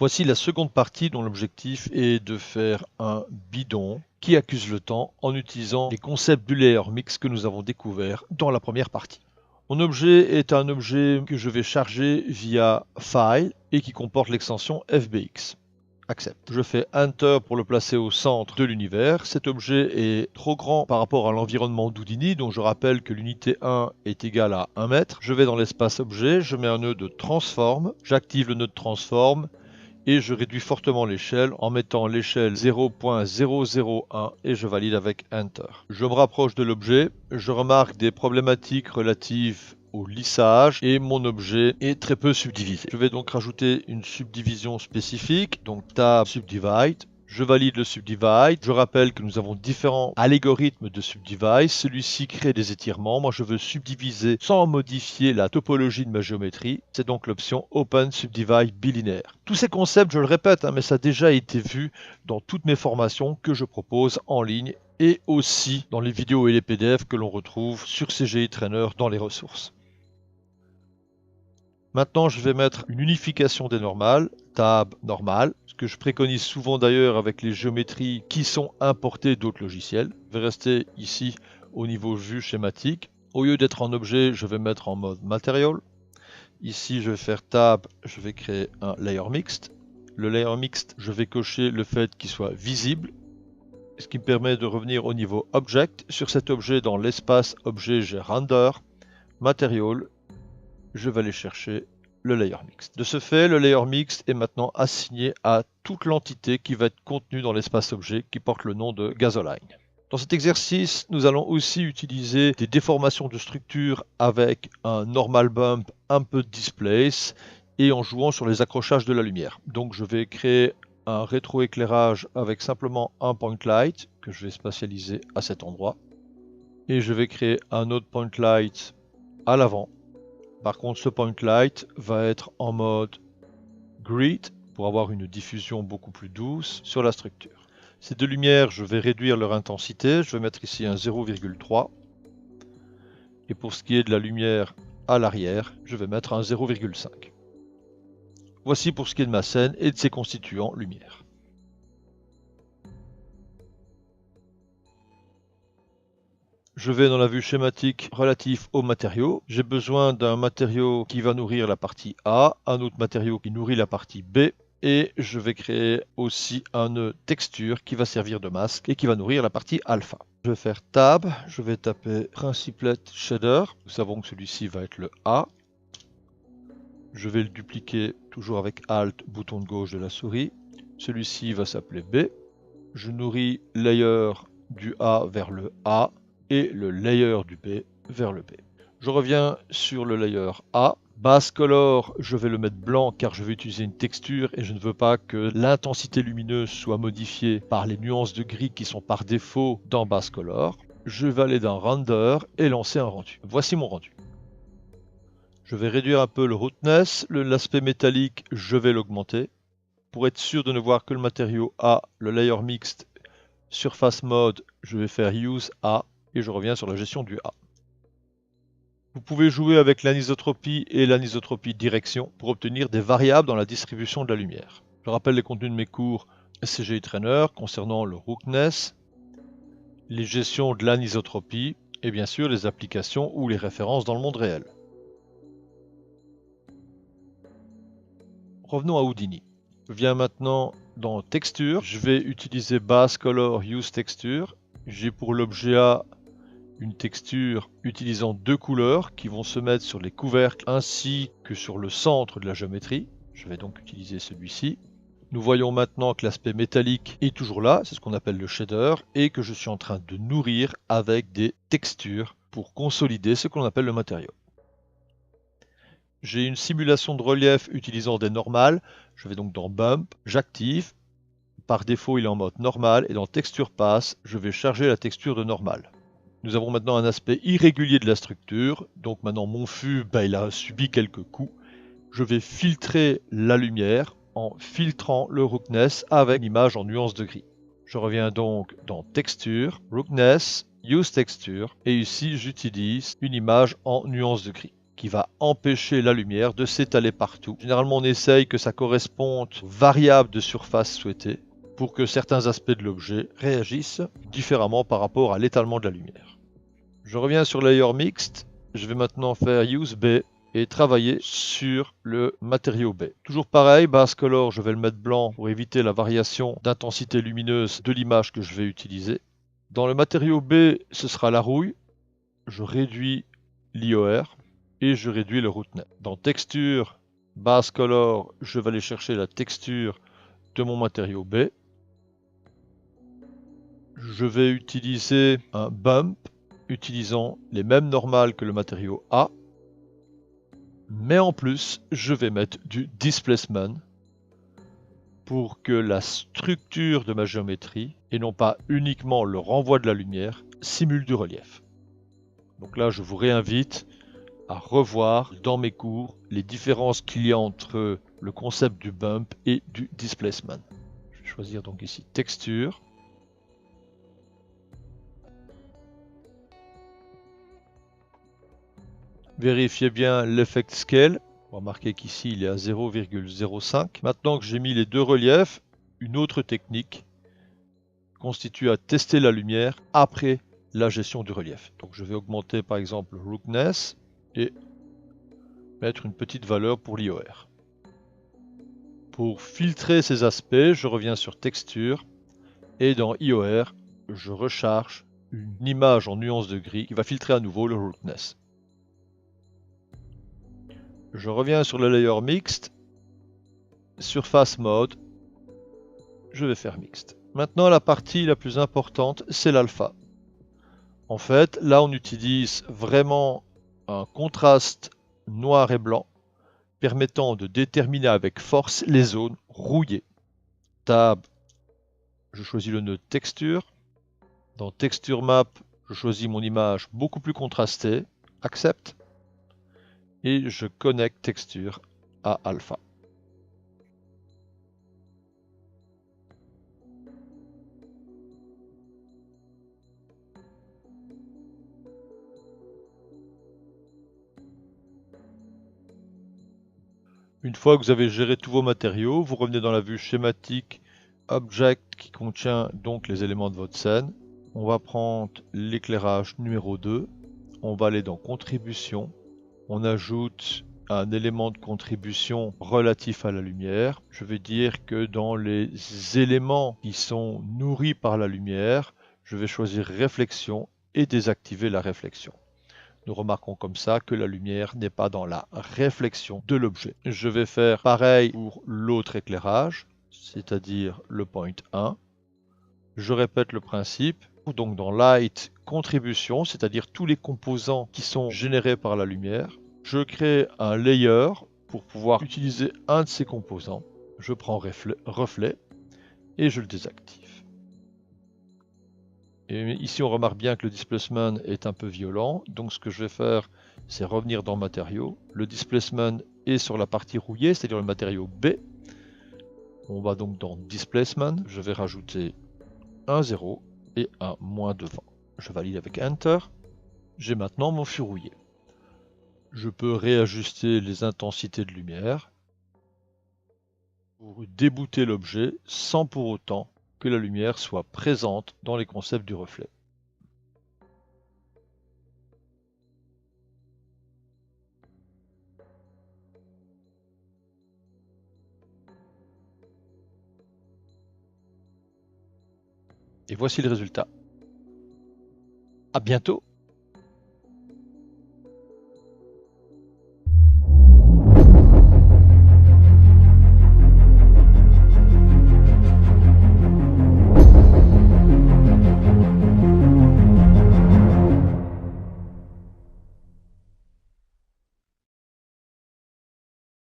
Voici la seconde partie dont l'objectif est de faire un bidon qui accuse le temps en utilisant les concepts du layer mix que nous avons découvert dans la première partie. Mon objet est un objet que je vais charger via File et qui comporte l'extension FBX. Accepte. Je fais Enter pour le placer au centre de l'univers. Cet objet est trop grand par rapport à l'environnement d'Houdini, dont je rappelle que l'unité 1 est égale à 1 mètre. Je vais dans l'espace objet, je mets un nœud de transform, j'active le nœud de transform et je réduis fortement l'échelle en mettant l'échelle 0.001 et je valide avec Enter. Je me rapproche de l'objet, je remarque des problématiques relatives au lissage et mon objet est très peu subdivisé. Je vais donc rajouter une subdivision spécifique, donc Tab Subdivide. Je valide le subdivide. Je rappelle que nous avons différents algorithmes de subdivide. Celui-ci crée des étirements. Moi, je veux subdiviser sans modifier la topologie de ma géométrie. C'est donc l'option Open Subdivide bilinéaire. Tous ces concepts, je le répète, mais ça a déjà été vu dans toutes mes formations que je propose en ligne et aussi dans les vidéos et les PDF que l'on retrouve sur CGI Trainer dans les ressources. Maintenant, je vais mettre une unification des normales, Tab normal, ce que je préconise souvent d'ailleurs avec les géométries qui sont importées d'autres logiciels. Je vais rester ici au niveau vue schématique. Au lieu d'être en objet, je vais mettre en mode Material. Ici, je vais faire Tab, je vais créer un Layer Mixed. Le Layer Mixed, je vais cocher le fait qu'il soit visible, ce qui me permet de revenir au niveau Object. Sur cet objet, dans l'espace objet, j'ai Render, Material. Je vais aller chercher le layer mixed. De ce fait, le layer mixed est maintenant assigné à toute l'entité qui va être contenue dans l'espace objet qui porte le nom de Gasoline. Dans cet exercice, nous allons aussi utiliser des déformations de structure avec un normal bump, un peu de displace et en jouant sur les accrochages de la lumière. Donc je vais créer un rétroéclairage avec simplement un point light que je vais spatialiser à cet endroit. Et je vais créer un autre point light à l'avant. Par contre, ce point light va être en mode grid pour avoir une diffusion beaucoup plus douce sur la structure. Ces deux lumières, je vais réduire leur intensité. Je vais mettre ici un 0,3. Et pour ce qui est de la lumière à l'arrière, je vais mettre un 0,5. Voici pour ce qui est de ma scène et de ses constituants lumière. Je vais dans la vue schématique relative aux matériaux. J'ai besoin d'un matériau qui va nourrir la partie A, un autre matériau qui nourrit la partie B, et je vais créer aussi un nœud texture qui va servir de masque et qui va nourrir la partie alpha. Je vais faire Tab, je vais taper Principlet Shader. Nous savons que celui-ci va être le A. Je vais le dupliquer toujours avec Alt, bouton de gauche de la souris. Celui-ci va s'appeler B. Je nourris Layer du A vers le A et le layer du B vers le B. Je reviens sur le layer A. Base color, je vais le mettre blanc car je vais utiliser une texture et je ne veux pas que l'intensité lumineuse soit modifiée par les nuances de gris qui sont par défaut dans base color. Je vais aller dans Render et lancer un rendu. Voici mon rendu. Je vais réduire un peu le roughness, l'aspect métallique, je vais l'augmenter. Pour être sûr de ne voir que le matériau A, le layer mixed, surface mode, je vais faire Use A. Et je reviens sur la gestion du A. Vous pouvez jouer avec l'anisotropie et l'anisotropie direction pour obtenir des variables dans la distribution de la lumière. Je rappelle les contenus de mes cours CGI Trainer concernant le roughness, les gestions de l'anisotropie et bien sûr les applications ou les références dans le monde réel. Revenons à Houdini. Je viens maintenant dans Texture. Je vais utiliser Base Color Use Texture. J'ai pour l'objet A une texture utilisant deux couleurs qui vont se mettre sur les couvercles ainsi que sur le centre de la géométrie. Je vais donc utiliser celui-ci. Nous voyons maintenant que l'aspect métallique est toujours là, c'est ce qu'on appelle le shader, et que je suis en train de nourrir avec des textures pour consolider ce qu'on appelle le matériau. J'ai une simulation de relief utilisant des normales. Je vais donc dans Bump, j'active. Par défaut, il est en mode normal et dans Texture Pass, je vais charger la texture de normal. Nous avons maintenant un aspect irrégulier de la structure, donc maintenant mon fût, il a subi quelques coups. Je vais filtrer la lumière en filtrant le roughness avec une image en nuance de gris. Je reviens donc dans Texture, Roughness, Use Texture, et ici j'utilise une image en nuance de gris, qui va empêcher la lumière de s'étaler partout. Généralement, on essaye que ça corresponde aux variables de surface souhaitées pour que certains aspects de l'objet réagissent différemment par rapport à l'étalement de la lumière. Je reviens sur Layer Mixed. Je vais maintenant faire Use B et travailler sur le matériau B. Toujours pareil, Base Color, je vais le mettre blanc pour éviter la variation d'intensité lumineuse de l'image que je vais utiliser. Dans le matériau B, ce sera la rouille. Je réduis l'IOR et je réduis le roughness. Dans Texture, Base Color, je vais aller chercher la texture de mon matériau B. Je vais utiliser un bump utilisant les mêmes normales que le matériau A. Mais en plus, je vais mettre du displacement pour que la structure de ma géométrie, et non pas uniquement le renvoi de la lumière, simule du relief. Donc là, je vous réinvite à revoir dans mes cours les différences qu'il y a entre le concept du bump et du displacement. Je vais choisir donc ici Texture. Vérifiez bien l'effect scale. Remarquez qu'ici il est à 0,05. Maintenant que j'ai mis les deux reliefs, une autre technique consiste à tester la lumière après la gestion du relief. Donc je vais augmenter par exemple le roughness et mettre une petite valeur pour l'IOR. Pour filtrer ces aspects, je reviens sur Texture et dans IOR, je recharge une image en nuance de gris qui va filtrer à nouveau le roughness. Je reviens sur le Layer Mixed, Surface Mode, je vais faire Mixed. Maintenant, la partie la plus importante, c'est l'alpha. En fait, là, on utilise vraiment un contraste noir et blanc permettant de déterminer avec force les zones rouillées. Tab, je choisis le nœud Texture. Dans Texture Map, je choisis mon image beaucoup plus contrastée, Accept, et je connecte Texture à Alpha. Une fois que vous avez géré tous vos matériaux, vous revenez dans la vue schématique Object qui contient donc les éléments de votre scène. On va prendre l'éclairage numéro 2. On va aller dans Contribution. On ajoute un élément de contribution relatif à la lumière. Je vais dire que dans les éléments qui sont nourris par la lumière, je vais choisir Réflexion et désactiver la réflexion. Nous remarquons comme ça que la lumière n'est pas dans la réflexion de l'objet. Je vais faire pareil pour l'autre éclairage, c'est-à-dire le point 1. Je répète le principe. Donc dans Light, Contribution, c'est-à-dire tous les composants qui sont générés par la lumière. Je crée un layer pour pouvoir utiliser un de ces composants. Je prends Reflet et je le désactive. Et ici, on remarque bien que le displacement est un peu violent. Donc, ce que je vais faire, c'est revenir dans Matériaux. Le displacement est sur la partie rouillée, c'est-à-dire le matériau B. On va donc dans Displacement. Je vais rajouter un 0 et un moins devant. Je valide avec Enter. J'ai maintenant mon fût rouillé. Je peux réajuster les intensités de lumière pour débouter l'objet sans pour autant que la lumière soit présente dans les concepts du reflet. Et voici le résultat. À bientôt!